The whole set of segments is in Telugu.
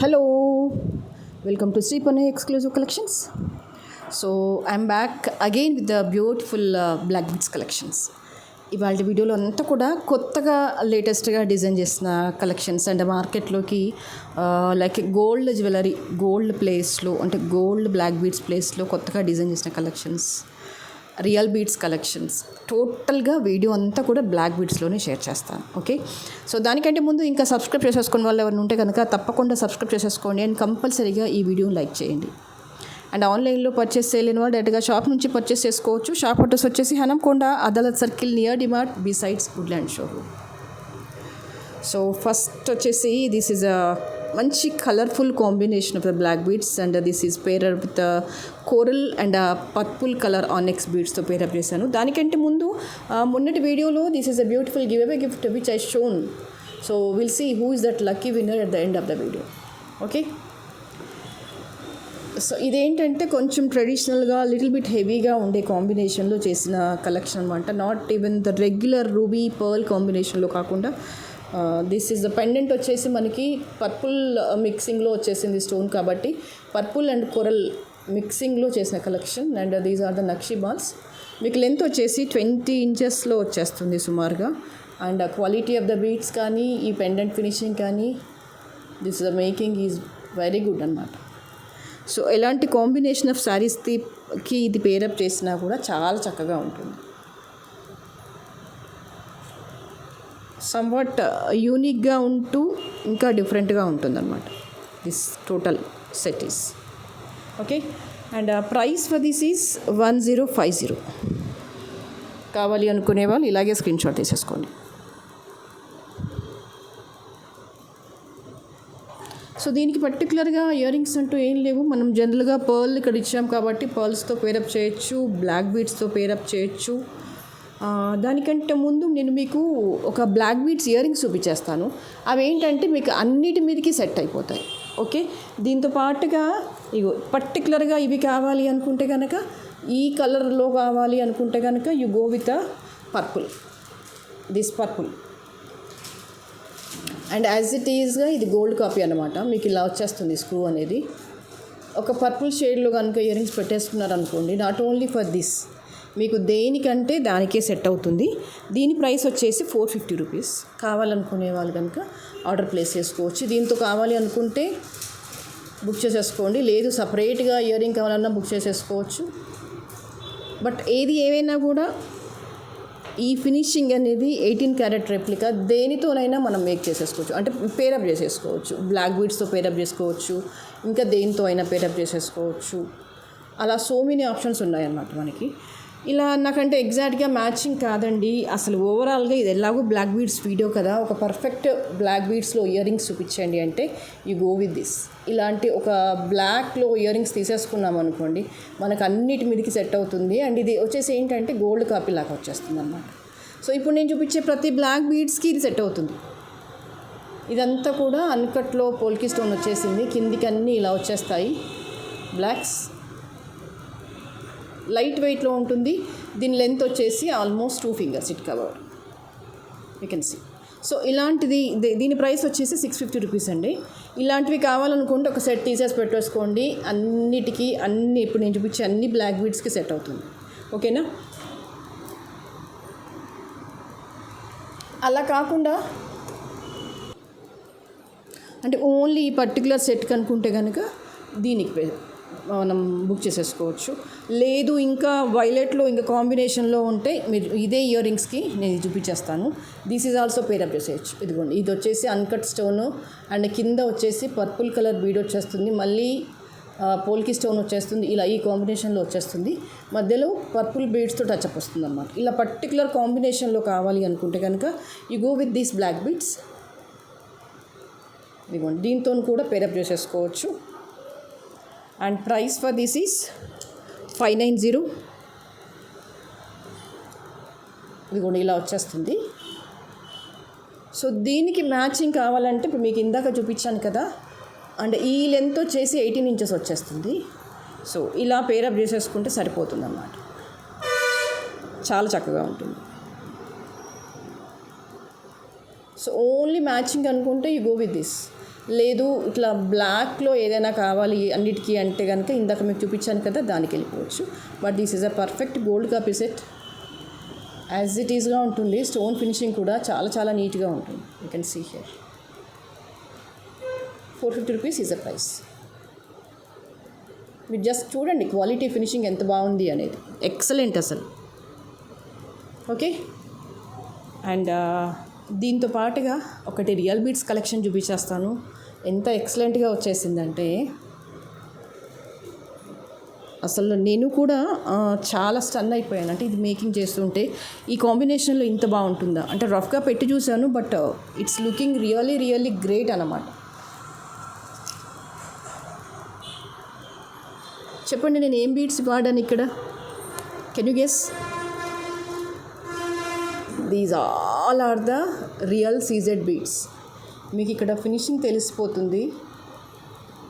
Hello, welcome to Sri Pune Exclusive Collections. So I'm back again with the beautiful black beads collections. ఇవాళ వీడియోలో అంతా కూడా కొత్తగా లేటెస్ట్గా డిజైన్ చేసిన కలెక్షన్స్ అండ్ మార్కెట్లోకి లైక్ గోల్డ్ జ్యువెలరీ గోల్డ్ ప్లేస్లో అంటే గోల్డ్ బ్లాక్ బీడ్స్ ప్లేస్లో కొత్తగా డిజైన్ చేసిన కలెక్షన్స్, రియల్ బీడ్స్ కలెక్షన్స్, టోటల్గా వీడియో అంతా కూడా బ్లాక్ బీడ్స్లోనే షేర్ చేస్తాను. ఓకే, సో దానికంటే ముందు ఇంకా సబ్స్క్రైబ్ చేసేసుకున్న వాళ్ళు ఎవరైనా ఉంటే కనుక తప్పకుండా సబ్స్క్రైబ్ చేసేసుకోండి అండ్ కంపల్సరీగా ఈ వీడియోని లైక్ చేయండి. అండ్ ఆన్లైన్లో పర్చేస్ చేయలేని వాళ్ళు డైరెక్ట్గా షాప్ నుంచి పర్చేస్ చేసుకోవచ్చు. షాప్ అడ్రస్ వచ్చేసి Hanamkonda Adalat circle near DMart besides Woodland showroom. So first వచ్చేసి దిస్ ఈజ్ అ మంచి colourful combination of the black beads and this is paired with coral and purple colour onyx బీడ్స్తో పేరప్ చేశాను. దానికంటే ముందు మొన్నటి వీడియోలో this is a beautiful give away gift which I shown. So will see who is that lucky winner at the end of the video. Okay, so ఇదేంటంటే కొంచెం ట్రెడిషనల్గా లిటిల్ బిట్ హెవీగా ఉండే కాంబినేషన్లో చేసిన కలెక్షన్ అనమాట. Not even the regular ruby pearl కాంబినేషన్లో కాకుండా దిస్ ఈజ్ ద పెండెంట్ వచ్చేసి మనకి పర్పుల్ మిక్సింగ్లో వచ్చేసింది స్టోన్ కాబట్టి పర్పుల్ అండ్ కొరల్ మిక్సింగ్లో చేసిన collection. And these are the nakshi balls. మీకు లెంత్ వచ్చేసి 20 ఇంచెస్లో వచ్చేస్తుంది సుమారుగా. And quality of the beads కానీ ఈ పెండెంట్ ఫినిషింగ్ కానీ this the making is very good అనమాట. సో ఎలాంటి కాంబినేషన్ ఆఫ్ శారీస్కి ఇది పేరప్ చేసినా కూడా చాలా చక్కగా ఉంటుంది. సమ్వాట్ యూనిక్గా ఉంటూ ఇంకా డిఫరెంట్గా ఉంటుందన్నమాట this total set is. Okay, and price for this is 1050. కావాలి అనుకునే వాళ్ళు ఇలాగే స్క్రీన్ షాట్ తీసేసుకోండి. సో దీనికి పర్టికులర్గా ఇయర్ రింగ్స్ అంటూ ఏం లేవు. మనం జనరల్గా పర్ల్ ఇక్కడ ఇచ్చాం కాబట్టి పర్ల్స్తో పేరప్ చేయొచ్చు, బ్లాక్ బీడ్స్తో పేరప్ చేయొచ్చు. దానికంటే ముందు నేను మీకు ఒక బ్లాక్ బీడ్స్ ఇయర్ రింగ్స్ చూపించేస్తాను. అవి ఏంటంటే మీకు అన్నిటి మీదకి సెట్ అయిపోతాయి. ఓకే, దీంతో పాటుగా ఇగో పర్టికులర్గా ఇవి కావాలి అనుకుంటే కనుక ఈ కలర్లో కావాలి అనుకుంటే కనుక you go with purple, this purple. And as it ఈజ్గా ఇది గోల్డ్ కాపీ అనమాట. మీకు ఇలా వచ్చేస్తుంది స్క్రూ అనేది. ఒక పర్పుల్ షేడ్లో కనుక ఇయర్ రింగ్స్ పెట్టేసుకున్నారనుకోండి, నాట్ ఓన్లీ ఫర్ దిస్, మీకు దేనికంటే దానికే సెట్ అవుతుంది. దీని ప్రైస్ వచ్చేసి 450 రూపీస్. కావాలనుకునే వాళ్ళు కనుక ఆర్డర్ ప్లేస్ చేసుకోవచ్చు. దీంతో కావాలి అనుకుంటే బుక్ చేసేసుకోండి, లేదు సపరేట్గా ఇయర్ రింగ్ కావాలన్నా బుక్ చేసేసుకోవచ్చు. బట్ ఏది ఏమైనా కూడా ఈ ఫినిషింగ్ అనేది 18 క్యారెట్ రెప్లికా దేనితోనైనా మనం మేక్ చేసేసుకోవచ్చు, అంటే పేరప్ చేసేసుకోవచ్చు. బ్లాక్ బీడ్స్తో పేరప్ చేసుకోవచ్చు, ఇంకా దేనితో అయినా పేరప్ చేసేసుకోవచ్చు. అలా సో మెనీ ఆప్షన్స్ ఉన్నాయన్నమాట మనకి. ఇలా నాకంటే ఎగ్జాక్ట్గా మ్యాచింగ్ కాదండి, అసలు ఓవరాల్గా ఇది ఎలాగో బ్లాక్ బీడ్స్ వీడియో కదా, ఒక పర్ఫెక్ట్ బ్లాక్ బీడ్స్లో ఇయర్ రింగ్స్ చూపించండి అంటే యూ గో విత్ దిస్. ఇలాంటి ఒక బ్లాక్లో ఇయర్ రింగ్స్ తీసేసుకున్నాం అనుకోండి, మనకు అన్నిటి మీదకి సెట్ అవుతుంది. అండ్ ఇది వచ్చేసి ఏంటంటే గోల్డ్ కాపీ లాగా వచ్చేస్తుంది అన్నమాట. సో ఇప్పుడు నేను చూపించే ప్రతి బ్లాక్ బీడ్స్కి ఇది సెట్ అవుతుంది. ఇదంతా కూడా అన్కట్లో పోల్కి స్టోన్ వచ్చేసింది, కిందికి అన్నీ ఇలా వచ్చేస్తాయి బ్లాక్స్. లైట్ వెయిట్లో ఉంటుంది. దీని లెంత్ వచ్చేసి almost 2 fingers it cover, you can see. So ఇలాంటిది దీని ప్రైస్ వచ్చేసి 650 రూపీస్ అండి. ఇలాంటివి కావాలనుకుంటే ఒక సెట్ తీసేసి పెట్టేసుకోండి. అన్నిటికీ అన్ని ఇప్పుడు నేను చూపించే అన్ని బ్లాక్ బీడ్స్కి సెట్ అవుతుంది. ఓకేనా? అలా కాకుండా అంటే ఓన్లీ ఈ పర్టికులర్ సెట్కి అనుకుంటే కనుక దీనికి మనం బుక్ చేసేసుకోవచ్చు. లేదు ఇంకా వైలెట్లో ఇంకా కాంబినేషన్లో ఉంటే మీరు ఇదే ఇయర్ రింగ్స్కి నేను చూపించేస్తాను. దిస్ ఈజ్ ఆల్సో పేరప్ చేసేయచ్చు. ఇదిగోండి, ఇది వచ్చేసి అన్కట్ స్టోను అండ్ కింద వచ్చేసి పర్పుల్ కలర్ బీడ్ వచ్చేస్తుంది, మళ్ళీ పోల్కి స్టోన్ వచ్చేస్తుంది. ఇలా ఈ కాంబినేషన్లో వచ్చేస్తుంది, మధ్యలో పర్పుల్ బీడ్స్తో టచ్అప్ వస్తుంది అన్నమాట. ఇలా పర్టికులర్ కాంబినేషన్లో కావాలి అనుకుంటే కనుక you go with these black beads. ఇదిగోండి, దీంతో కూడా పేరప్ చేసేసుకోవచ్చు. And price for this is 590. ఇదిగోండి ఇలా వచ్చేస్తుంది. సో దీనికి మ్యాచింగ్ కావాలంటే ఇప్పుడు మీకు ఇందాక చూపించాను కదా, అండ్ ఈ లెంత్ వచ్చేసి 18 ఇంచెస్ వచ్చేస్తుంది. సో ఇలా పేరప్ చేసేసుకుంటే సరిపోతుంది అన్నమాట, చాలా చక్కగా ఉంటుంది. సో ఓన్లీ మ్యాచింగ్ అనుకుంటే యూ గో విత్ దిస్. లేదు ఇట్లా బ్లాక్లో ఏదైనా కావాలి అన్నిటికీ అంటే కనుక ఇందాక మీకు చూపించాను కదా, దానికి వెళ్ళిపోవచ్చు. But this is a perfect gold copy set. As it ఈస్గా ఉంటుంది. స్టోన్ ఫినిషింగ్ కూడా చాలా చాలా నీట్గా ఉంటుంది. You can see here. 450 rupees is a price. మీరు జస్ట్ చూడండి క్వాలిటీ ఫినిషింగ్ ఎంత బాగుంది అనేది. ఎక్సలెంట్ అసలు. ఓకే. అండ్ దీంతో పాటుగా ఒకటి రియల్ బీడ్స్ కలెక్షన్ చూపించేస్తాను. ఎంత ఎక్సలెంట్గా వచ్చేసిందంటే అసలు నేను కూడా చాలా స్టన్ అయిపోయాను. అంటే ఇది మేకింగ్ చేస్తుంటే ఈ కాంబినేషన్లో ఇంత బాగుంటుందా అంటే రఫ్గా పెట్టి చూశాను. But it's looking really really great అన్నమాట. చెప్పండి నేను ఏం బీడ్స్ వాడాను ఇక్కడ. Can you guess? These all are the real CZ beads. మీకు ఇక్కడ ఫినిషింగ్ తెలిసిపోతుంది.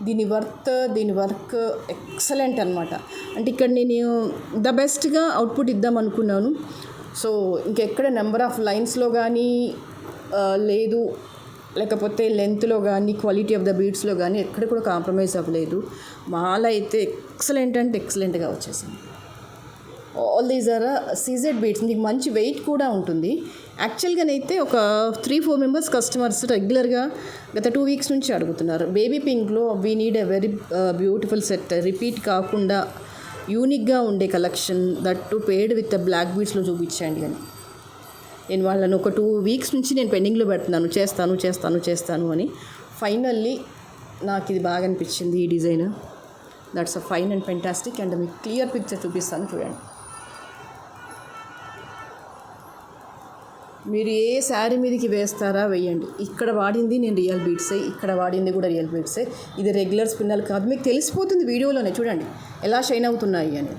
దీని వర్క్ ఎక్సలెంట్ అనమాట. అంటే ఇక్కడ నేను ద బెస్ట్గా అవుట్పుట్ ఇద్దాం అనుకున్నాను. సో ఇంకెక్కడ నెంబర్ ఆఫ్ లైన్స్లో కానీ లేదు, లేకపోతే లెంత్లో కానీ క్వాలిటీ ఆఫ్ ద బీడ్స్లో కానీ ఎక్కడ కూడా కాంప్రమైజ్ అవ్వలేదు. మాల అయితే ఎక్సలెంట్ అంటే ఎక్సలెంట్గా వచ్చేసింది. All these are CZ beads. మీకు మంచి వెయిట్ కూడా ఉంటుంది. యాక్చువల్గానైతే ఒక 3-4 మెంబర్స్ కస్టమర్స్ రెగ్యులర్గా గత 2 వీక్స్ నుంచి అడుగుతున్నారు. బేబీ పింక్లో we need a very beautiful set, repeat కాకుండా యూనిక్గా ఉండే collection, that too paired with black బీడ్స్లో చూపించండి అని. నేను వాళ్ళని ఒక 2 వీక్స్ నుంచి నేను పెండింగ్లో పెడుతున్నాను, చేస్తాను అని. ఫైనల్లీ నాకు ఇది బాగా అనిపించింది ఈ design. That's a fine and fantastic. And మీకు క్లియర్ పిక్చర్ చూపిస్తాను చూడండి. మీరు ఏ శారీ మీదకి వేస్తారా వేయండి. ఇక్కడ వాడింది నేను రియల్ బీడ్సే, ఇక్కడ వాడింది కూడా రియల్ బీడ్సే. ఇది రెగ్యులర్ స్పిన్నల్ కాదు. మీకు తెలిసిపోతుంది వీడియోలోనే. చూడండి ఎలా షైన్ అవుతున్నాయి అని.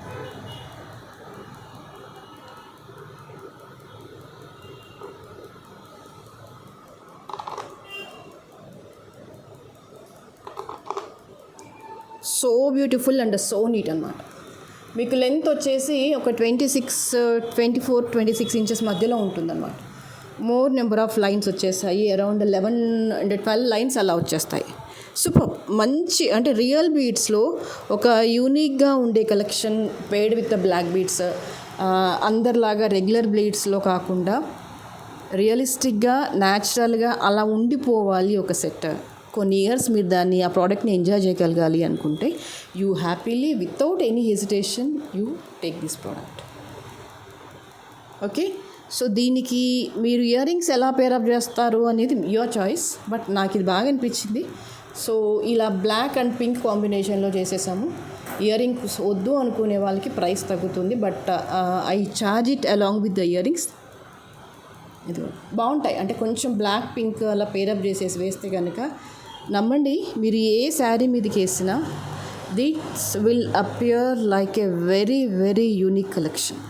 So beautiful and so neat అనమాట. మీకు లెంత్ వచ్చేసి ఒక 24-26 ఇంచెస్ మధ్యలో ఉంటుందన్నమాట. మోర్ నెంబర్ ఆఫ్ లైన్స్ వచ్చేసాయి. అరౌండ్ 11 and 12 లైన్స్ అలా వచ్చేస్తాయి. సూపర్. మంచి అంటే రియల్ బీడ్స్లో ఒక యూనిక్గా ఉండే collection paired with the black beads. అందరిలాగా రెగ్యులర్ బీడ్స్లో కాకుండా రియలిస్టిక్గా న్యాచురల్గా అలా ఉండిపోవాలి ఒక సెట్. కొన్ని ఇయర్స్ మీరు దాన్ని ఆ ప్రోడక్ట్ని ఎంజాయ్ చేయగలగాలి అనుకుంటే you happily without any hesitation you take this product. Okay. So దీనికి మీరు ఇయర్ రింగ్స్ ఎలా పేరప్ చేస్తారు అనేది యువర్ చాయిస్. బట్ నాకు ఇది బాగా అనిపించింది. సో ఇలా బ్లాక్ అండ్ పింక్ కాంబినేషన్లో చేసేసాము. ఇయర్ రింగ్స్ వద్దు అనుకునే వాళ్ళకి ప్రైస్ తగ్గుతుంది. But I charge it along with the ear rings. ఇది బాగుంటాయి. అంటే కొంచెం బ్లాక్ పింక్ అలా పేరప్ చేసేసి వేస్తే కనుక నమ్మండి, మీరు ఏ శారీ మీదకి వేసినా this will appear like a very very unique collection.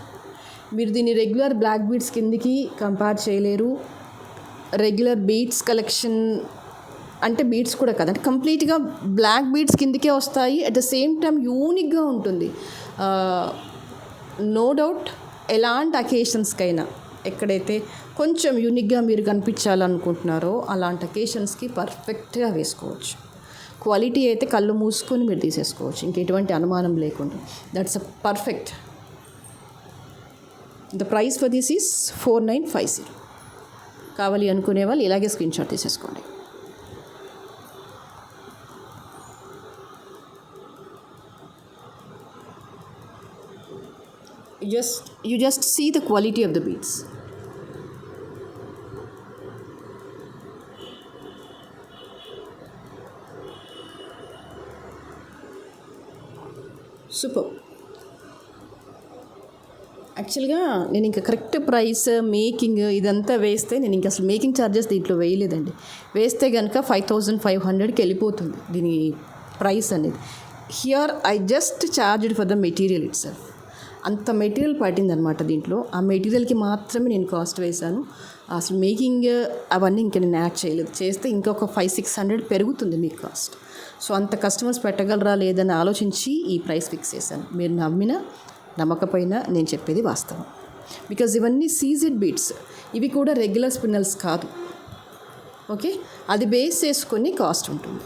మీరు దీన్ని రెగ్యులర్ బ్లాక్ బీడ్స్ కిందకి కంపేర్ చేయలేరు. రెగ్యులర్ బీడ్స్ కలెక్షన్ అంటే బీడ్స్ కూడా కాదు, అంటే కంప్లీట్గా బ్లాక్ బీడ్స్ కిందకే వస్తాయి. అట్ ద సేమ్ టైం యూనిక్గా ఉంటుంది. నో డౌట్ ఎలాంటి అకేషన్స్కైనా ఎక్కడైతే కొంచెం యూనిక్గా మీరు కనిపించాలనుకుంటున్నారో అలాంటి అకేషన్స్కి పర్ఫెక్ట్గా వేసుకోవచ్చు. క్వాలిటీ అయితే కళ్ళు మూసుకొని మీరు తీసేసుకోవచ్చు, ఇంకెటువంటి అనుమానం లేకుండా. That's a perfect. The price for this is 4950. కావాలి అనుకునే వాళ్ళు ఇలాగే స్క్రీన్ షాట్ తీసేసుకోండి. You just see the quality of the beads. Super. యాక్చువల్గా నేను ఇంకా కరెక్ట్ ప్రైస్ మేకింగ్ ఇదంతా వేస్తే నేను ఇంకా అసలు మేకింగ్ ఛార్జెస్ దీంట్లో వేయలేదండి. వేస్తే కనుక 5500కి వెళ్ళిపోతుంది దీని ప్రైస్ అనేది. Here I just charged for the material it self. అంత మెటీరియల్ పట్టిందనమాట దీంట్లో. ఆ మెటీరియల్కి మాత్రమే నేను కాస్ట్ వేశాను. అసలు మేకింగ్ అవన్నీ ఇంకా నేను యాడ్ చేయలేదు. చేస్తే ఇంకొక 500-600 పెరుగుతుంది మీకు కాస్ట్. సో అంత కస్టమర్స్ పెట్టగలరా లేదని ఆలోచించి ఈ ప్రైస్ ఫిక్స్ చేశాను. మీరు నమ్మినా నమ్మకపోయినా నేను చెప్పేది వాస్తవం. బికాజ్ ఇవన్నీ సీజెడ్ బీడ్స్. ఇవి కూడా రెగ్యులర్ స్పిన్నల్స్ కాదు. ఓకే, అది బేస్ చేసుకొని కాస్ట్ ఉంటుంది.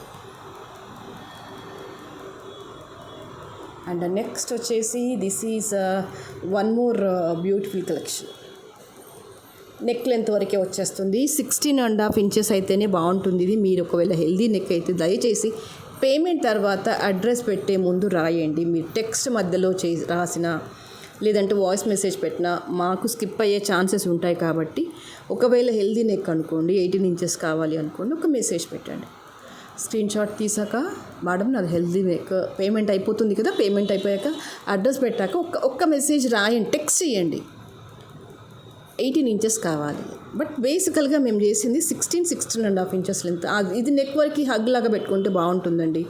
అండ్ నెక్స్ట్ వచ్చేసి this is one more beautiful collection. Neck length వరకే వచ్చేస్తుంది. 16.5 ఇంచెస్ అయితేనే బాగుంటుంది ఇది. మీరు ఒకవేళ హెల్దీ నెక్ అయితే దయచేసి పేమెంట్ తర్వాత అడ్రస్ పెట్టే ముందు రాయండి. మీరు టెక్స్ట్ మధ్యలో రాసిన లేదంటే వాయిస్ మెసేజ్ పెట్టినా మాకు స్కిప్ అయ్యే ఛాన్సెస్ ఉంటాయి. కాబట్టి ఒకవేళ హెల్దీ నెక్ అనుకోండి, 18 ఇంచెస్ కావాలి అనుకోండి, ఒక మెసేజ్ పెట్టండి. స్క్రీన్ షాట్ తీసాక మేడం నాది హెల్దీ నెక్, పేమెంట్ అయిపోతుంది కదా, పేమెంట్ అయిపోయాక అడ్రస్ పెట్టాక ఒక్క మెసేజ్ రాయండి, టెక్స్ట్ చేయండి 18 ఇంచెస్ కావాలి. బట్ బేసికల్గా మేము చేసింది 16.5 ఇంచెస్ లెంత్. ఇది నెక్ వరకు హగ్ లాగా పెట్టుకుంటే బాగుంటుందండి.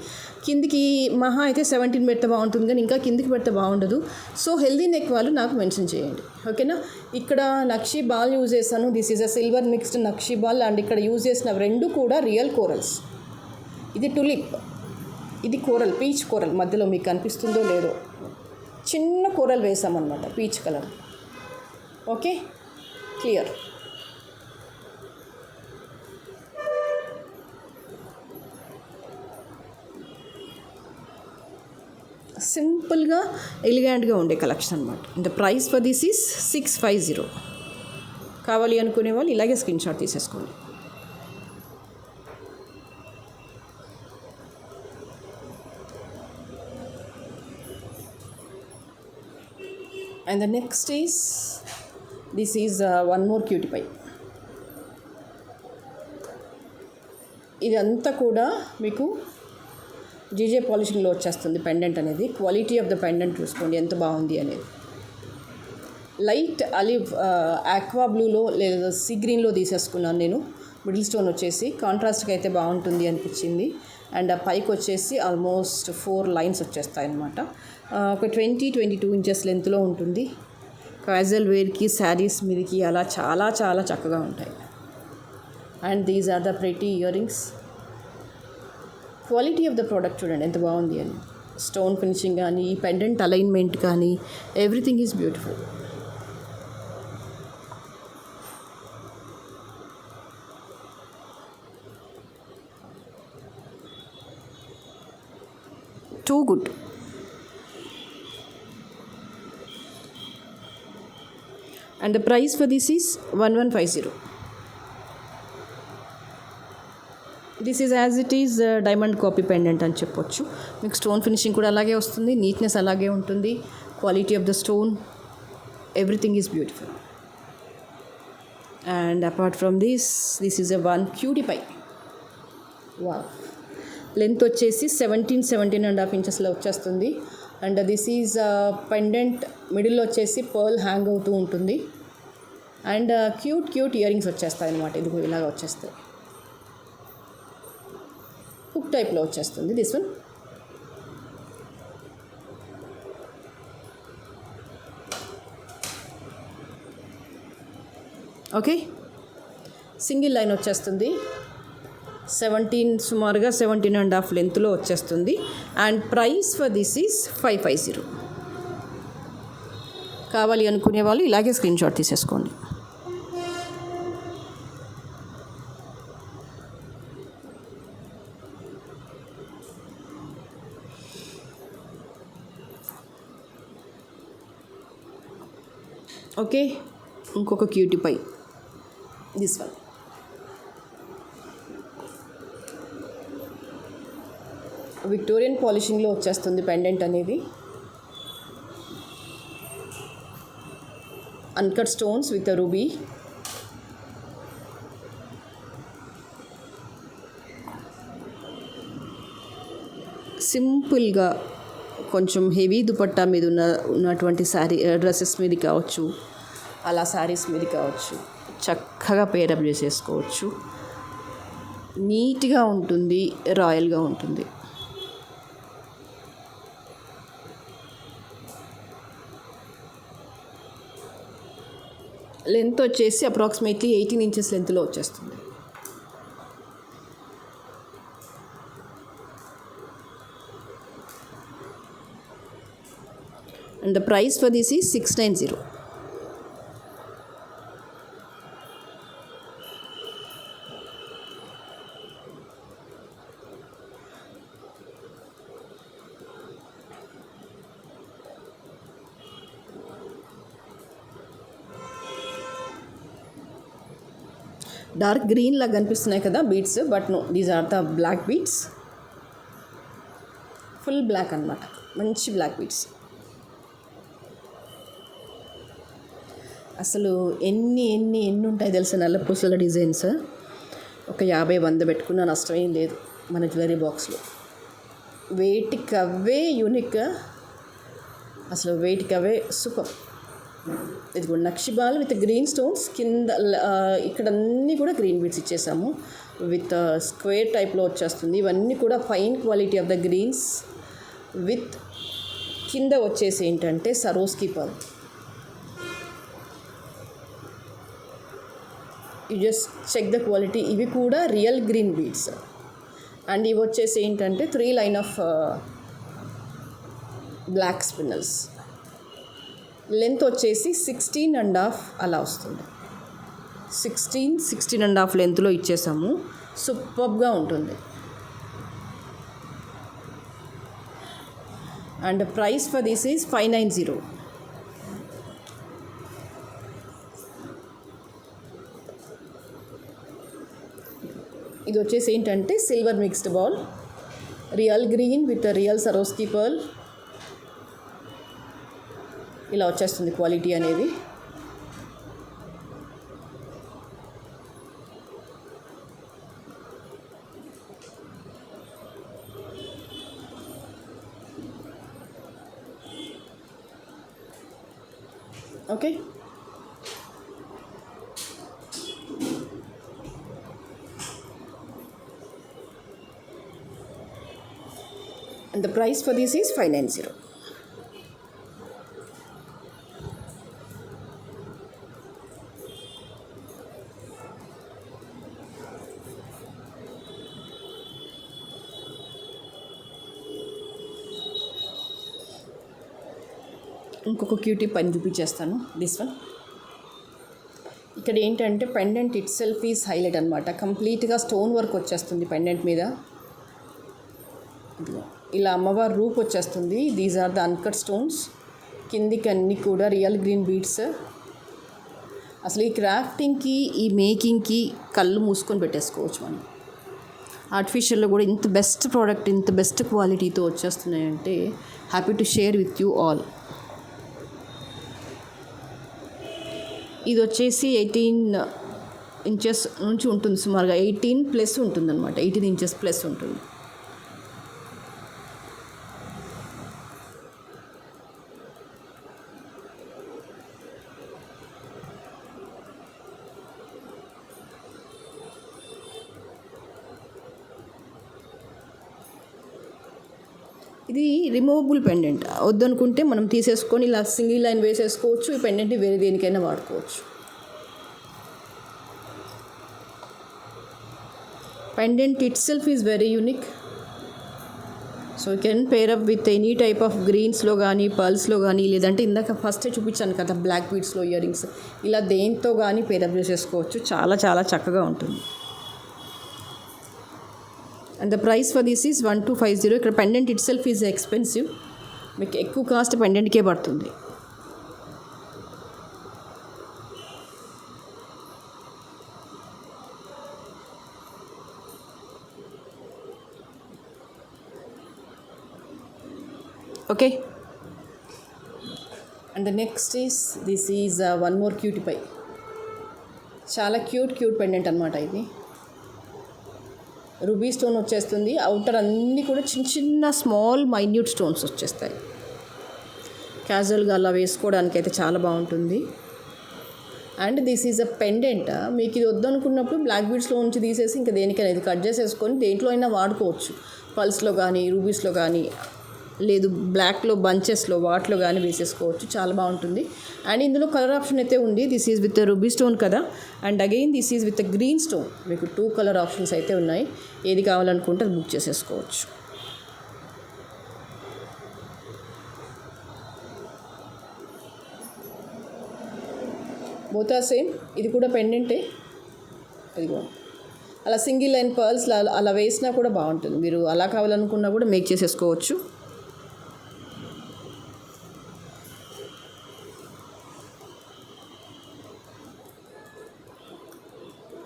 కిందికి మహా అయితే 17 పెడితే బాగుంటుంది, కానీ ఇంకా కిందికి పెడితే బాగుండదు. సో హెల్దీ నెక్ వాళ్ళు నాకు మెన్షన్ చేయండి, ఓకేనా. ఇక్కడ నక్షీ బాల్ యూజ్ చేశాను. This is a silver mixed nakshi ball. And ఇక్కడ యూజ్ చేసిన రెండు కూడా రియల్ కోరల్స్. ఇది టులిప్, ఇది కోరల్, పీచ్ కోరల్. మధ్యలో మీకు కనిపిస్తుందో లేదో చిన్న కోరల్ వేసామన్నమాట, పీచ్ కలర్. Okay, clear. సింపుల్గా ఎలిగెంట్గా ఉండే కలెక్షన్ అనమాట. The price for this is 650. కావాలి అనుకునే వాళ్ళు ఇలాగే స్క్రీన్ షాట్ తీసేసుకోండి. And the next is, this is one more cutie pie. ఇదంతా కూడా మీకు జీజే పాలిషింగ్లో వచ్చేస్తుంది పెండెంట్ అనేది. క్వాలిటీ ఆఫ్ ద పెండెంట్ చూసుకోండి ఎంత బాగుంది అనేది. లైట్ అలివ్ ఆక్వా బ్లూలో లేదా సీ గ్రీన్లో తీసేసుకున్నాను నేను. మిడిల్ స్టోన్ వచ్చేసి కాంట్రాస్ట్గా అయితే బాగుంటుంది అనిపించింది. అండ్ ఆ పైకి వచ్చేసి ఆల్మోస్ట్ 4 లైన్స్ వచ్చేస్తాయి అన్నమాట. ఒక 20-22 ఇంచెస్ లెంత్లో ఉంటుంది. క్యాజువల్ వేర్కి, శారీస్ మీదకి అలా చాలా చాలా చక్కగా ఉంటాయి. And these are the pretty earrings. Quality of the product చూడండి ఎంత బాగుంది అని. స్టోన్ ఫినిషింగ్ కానీ, ఈ పెండెంట్ అలైన్మెంట్ కానీ, everything is beautiful. Too good. And the price for this is 1150. This is as it is diamond copy pendant అని చెప్పొచ్చు. మీకు స్టోన్ ఫినిషింగ్ కూడా అలాగే వస్తుంది, నీట్నెస్ అలాగే ఉంటుంది. Quality of the stone, everything is beautiful. And apart from this is a one cutie pie. Wow, length వచ్చేసి 17.5 ఇంచెస్లో వచ్చేస్తుంది. అండ్ దిస్ ఈజ్ పెండెంట్, మిడిల్లో వచ్చేసి పర్ల్ హ్యాంగ్ అవుతూ ఉంటుంది. అండ్ క్యూట్ ఇయర్ రింగ్స్ వచ్చేస్తాయి అన్నమాట. ఇది ఇలాగ వచ్చేస్తాయి, హుక్ టైప్లో వచ్చేస్తుంది this one. Okay, single line వచ్చేస్తుంది. 17 17.5 లెంత్లో వచ్చేస్తుంది. And price for this is 550. కావాలి అనుకునే వాళ్ళు ఇలాగే స్క్రీన్ షాట్ తీసేసుకోండి. ఓకే, ఇంకొక cutie pie, this one. Victorian పాలిషింగ్లో వచ్చేస్తుంది పెండెంట్ అనేది. Uncut stones with ruby. సింపుల్గా కొంచెం హెవీ దుపట్టా మీద ఉన్నటువంటి శారీ డ్రెస్సెస్ మీద కావచ్చు, అలా శారీస్ మీద కావచ్చు, చక్కగా పేరప్ చేసేసుకోవచ్చు. నీట్గా ఉంటుంది, రాయల్గా ఉంటుంది. లెంత్ వచ్చేసి అప్రాక్సిమేట్లీ 18 ఇంచెస్ లెంత్లో వచ్చేస్తుంది. And the price for this is 690. Dark green లాగా కనిపిస్తున్నాయి కదా beads, but no, these are the black beads. Full black అనమాట, మంచి బ్లాక్ బీడ్స్. అసలు ఎన్ని ఎన్ని ఎన్ని ఉంటాయి తెలుసా నల్ల పూసల డిజైన్స్. ఒక 50-100 పెట్టుకున్న నష్టం ఏం లేదు మన జ్యువెలరీ బాక్స్లో. వెయిట్కి అవే యూనిక్, అసలు వెయిట్కి అవే సూపర్. ఇది కూడా నక్షిబాల్ విత్ గ్రీన్ స్టోన్స్ కింద, ఇక్కడ అన్నీ కూడా గ్రీన్ బీడ్స్ ఇచ్చేసాము విత్ స్క్వేర్ టైప్లో వచ్చేస్తుంది. ఇవన్నీ కూడా fine quality of the greens with కింద వచ్చేసి ఏంటంటే Swarovski pearl. You just check the quality. ఇవి కూడా రియల్ గ్రీన్ బీడ్స్. అండ్ ఇవి వచ్చేసి ఏంటంటే 3 line of black spinels. Length వచ్చేసి 16.5 అలా వస్తుంది. 16.5 లెంత్లో ఇచ్చేసాము. సూపర్గా ఉంటుంది. And price for this is 590. ఇది వచ్చేసి ఏంటంటే silver mixed ball, real green with real Swarovski pearl. ఇలా వచ్చేస్తుంది క్వాలిటీ అనేది. Okay, and the price for this is 590. ఇంకొక క్యూటీ పని చూపించేస్తాను. This one. ఇక్కడ ఏంటంటే pendant itself is highlight అనమాట. కంప్లీట్గా స్టోన్ వర్క్ వచ్చేస్తుంది పెండెంట్ మీద. ఇలా అమ్మవారి రూప్ వచ్చేస్తుంది. These are the uncut stones. కిందికి అన్నీ కూడా రియల్ గ్రీన్ బీడ్స్. అసలు ఈ క్రాఫ్టింగ్కి, ఈ మేకింగ్కి కళ్ళు మూసుకొని పెట్టేసుకోవచ్చు మనం. ఆర్టిఫిషియల్లో కూడా ఇంత బెస్ట్ ప్రోడక్ట్, ఇంత బెస్ట్ క్వాలిటీతో వచ్చేస్తున్నాయంటే happy to share with you all. ఇది వచ్చేసి 18 ఇంచెస్ నుంచి ఉంటుంది, సుమారుగా 18+ ఉంటుంది అనమాట. 18 ఇంచెస్ ప్లస్ ఉంటుంది. ఇది రిమూవబుల్ పెండెంట్. వద్దనుకుంటే మనం తీసేసుకొని ఇలా సింగిల్ లైన్ వేసేసుకోవచ్చు. ఈ పెండెంట్ని వేరే దేనికైనా వాడుకోవచ్చు. Pendant itself is very unique. So you can pair up with any type of గ్రీన్స్లో కానీ, పర్ల్స్లో కానీ, లేదంటే ఇందాక ఫస్ట్ చూపించాను కదా బ్లాక్ బీడ్స్లో ఇయర్ రింగ్స్, ఇలా దేంతో కానీ పేరప్ చేసేసుకోవచ్చు. చాలా చాలా చక్కగా ఉంటుంది. And the price for this is 1250. ఇక్కడ pendant itself is expensive. మీకు ఎక్కువ కాస్ట్ పెండెంట్కే పడుతుంది. Okay, and the next is this is one more cutie pie. చాలా క్యూట్ పెండెంట్ అనమాట ఇది. రూబీ స్టోన్ వచ్చేస్తుంది. అవుటర్ అన్నీ కూడా చిన్న చిన్న స్మాల్ మైన్యూట్ స్టోన్స్ వచ్చేస్తాయి. క్యాజువల్గా అలా వేసుకోవడానికి అయితే చాలా బాగుంటుంది. And this is a pendant. మీకు ఇది వద్దనుకున్నప్పుడు బ్లాక్ బీడ్స్లో నుంచి తీసేసి ఇంకా దేనికైనా ఇది కట్ చేసేసుకొని దేంట్లో అయినా వాడుకోవచ్చు. పల్స్లో కానీ, రూబీస్లో కానీ, లేదు బ్లాక్లో బంచెస్లో వాటిలో కానీ వేసేసుకోవచ్చు. చాలా బాగుంటుంది. అండ్ ఇందులో కలర్ ఆప్షన్ అయితే ఉంది. This is with ruby stone కదా, and again this is with green stone. మీకు 2 కలర్ ఆప్షన్స్ అయితే ఉన్నాయి. ఏది కావాలనుకుంటే అది బుక్ చేసేసుకోవచ్చు. Both are same. ఇది కూడా పెండెంటే. ఇదిగో అలా సింగిల్ లైన్ పర్ల్స్ అలా వేసినా కూడా బాగుంటుంది. మీరు అలా కావాలనుకున్నా కూడా మేక్ చేసేసుకోవచ్చు.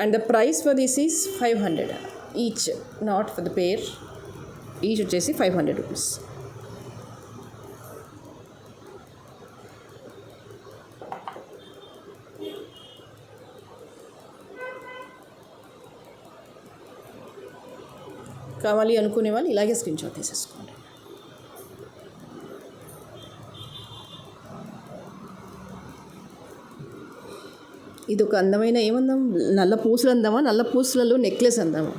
And the price for this is 500 each, not for the pair. Each వచ్చేసి 500 రూపీస్. కావాలి అనుకునే వాళ్ళు ఇలాగే స్క్రీన్ షాట్ తీసేసుకోండి. ఇది ఒక అందమైన ఏమందాం, నల్ల పూసలు అందామా, నల్ల పూసలలో నెక్లెస్ అందామా,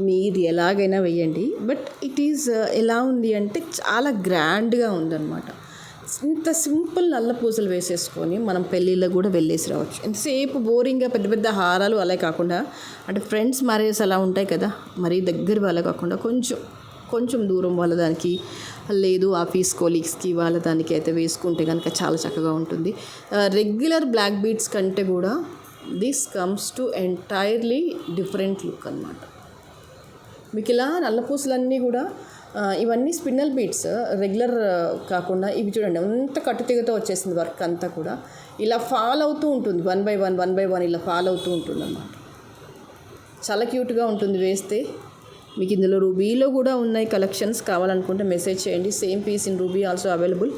మీరు ఎలాగైనా వెయ్యండి. బట్ ఇట్ ఈజ్ ఎలా ఉంది అంటే చాలా గ్రాండ్గా ఉందన్నమాట. ఇంత సింపుల్ నల్ల పూసలు వేసేసుకొని మనం పెళ్ళిళ్ళకి కూడా వెళ్ళేసి రావచ్చు. ఎంతసేపు బోరింగ్గా పెద్ద పెద్ద హారాలు అలా కాకుండా, అంటే ఫ్రెండ్స్ మ్యారేజెస్ అలా ఉంటాయి కదా, మరీ దగ్గర వాళ్ళ కాకుండా కొంచెం దూరం వాళ్ళ దానికి, లేదు ఆఫీస్ కొలీగ్స్కి వాళ్ళ దానికి అయితే వేసుకుంటే కనుక చాలా చక్కగా ఉంటుంది. రెగ్యులర్ బ్లాక్ బీడ్స్ కంటే కూడా this comes to entirely different look అన్నమాట. మీకు ఇలా నల్ల పూసలన్నీ కూడా ఇవన్నీ స్పిన్నల్ బీడ్స్, రెగ్యులర్ కాకుండా ఇవి చూడండి అంత కట్టుతీగతో వచ్చేసింది. వర్క్ అంతా కూడా ఇలా ఫాల్ అవుతూ ఉంటుంది, 1 by 1 ఇలా ఫాల్ అవుతూ ఉంటుంది అన్నమాట. చాలా క్యూట్గా ఉంటుంది వేస్తే. మీకు ఇందులో రూబీలో కూడా ఉన్నాయి కలెక్షన్స్, కావాలనుకుంటే మెసేజ్ చేయండి. Same piece in ruby also available.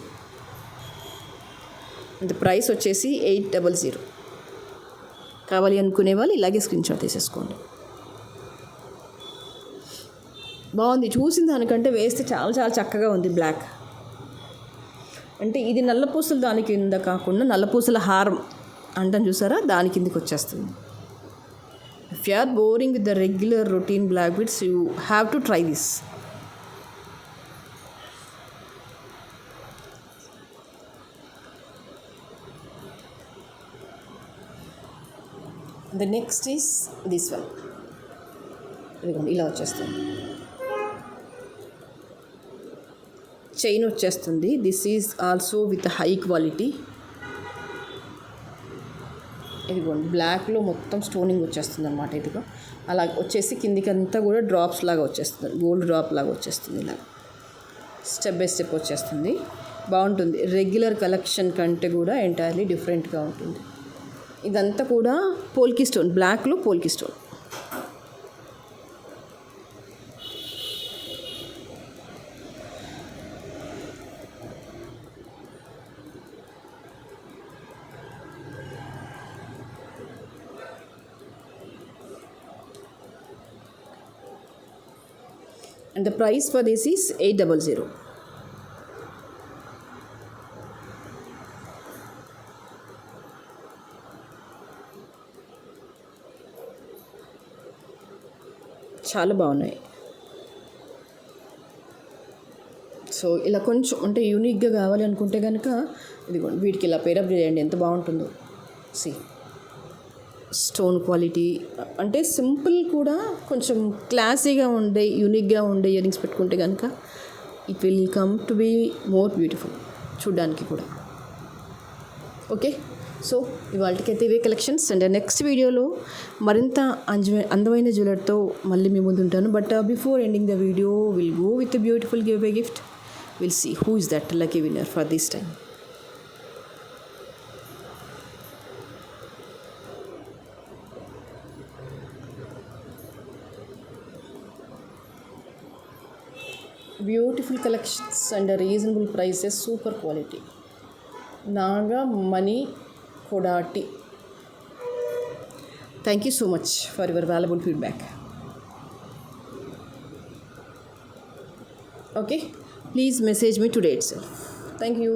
అంత ప్రైస్ వచ్చేసి 800. కావాలి అనుకునే వాళ్ళు ఇలాగే స్క్రీన్ షాట్ తీసేసుకోండి. బాగుంది, చూసిన దానికంటే వేస్తే చాలా చాలా చక్కగా ఉంది. బ్లాక్ అంటే ఇది నల్ల పూసలు దాని కింద కాకుండా నల్ల పూసల హారం అంటాం చూసారా, దాని కిందకి వచ్చేస్తుంది. If you are boring with the regular routine black beads, you have to try this. The next is this one. ఇదిగోండి ఇలా వచ్చేస్తుంది, చైన్ వచ్చేస్తుంది. This is also with high quality. ఇదిగోండి బ్లాక్లో మొత్తం స్టోనింగ్ వచ్చేస్తుంది అన్నమాట. ఇదిగో అలా వచ్చేసి కిందికి అంతా కూడా డ్రాప్స్ లాగా వచ్చేస్తుంది, గోల్డ్ డ్రాప్ లాగా వచ్చేస్తుంది. ఇలా స్టెప్ బై స్టెప్ వచ్చేస్తుంది, బాగుంటుంది. రెగ్యులర్ కలెక్షన్ కంటే కూడా ఎంటైర్లీ డిఫరెంట్గా ఉంటుంది. ఇదంతా కూడా పోల్కి స్టోన్, బ్లాక్లో పోల్కి stone. And the price for this is 800. చాలా బాగున్నాయి. సో ఇలా కొంచెం అంటే యూనిక్గా కావాలి అనుకుంటే కనుక ఇదిగోండి వీటికి ఇలా పేరప్ చేయండి, ఎంత బాగుంటుందో. సి స్టోన్ క్వాలిటీ అంటే సింపుల్ కూడా కొంచెం క్లాసీగా ఉండే యూనిక్గా ఉండే ఇయర్ రింగ్స్ పెట్టుకుంటే కనుక it will come to be more beautiful చూడ్డానికి కూడా. ఓకే, సో ఇవాళకైతే ఇవే కలెక్షన్స్. అండ్ నెక్స్ట్ వీడియోలో మరింత అందమైన జ్యువెలర్తో మళ్ళీ మీ ముందు ఉంటాను. But before ending the video will go with a beautiful give away gift. Will see who is that lucky winner for this time. Beautiful collections and reasonable prices, super quality. Naga Mani Kodati. Thank you so much for your valuable feedback. Okay, please message me today itself. Thank you.